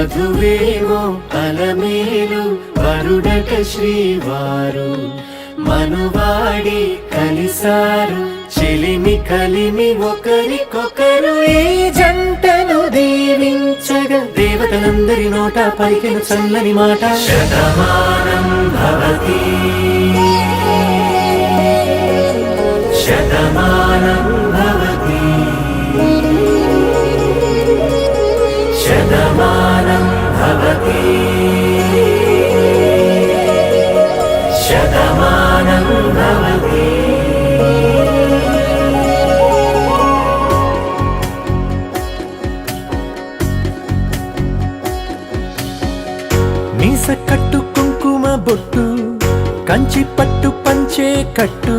వధువేమో అలమేలు వరుడట శ్రీవారు మనువాడి కలిసారు చెలిమి కలిమి ఒకరికొకరు ఈ జంటను దీవించగా దేవతలందరి నోట పలికిన చల్లని మాట శతమానం భవతి శతమానం భవతి శతమానం భవతి శతమానం భవతి. మీస కట్టు కుంకుమ బొట్టు కంచి పట్టు పంచే కట్టు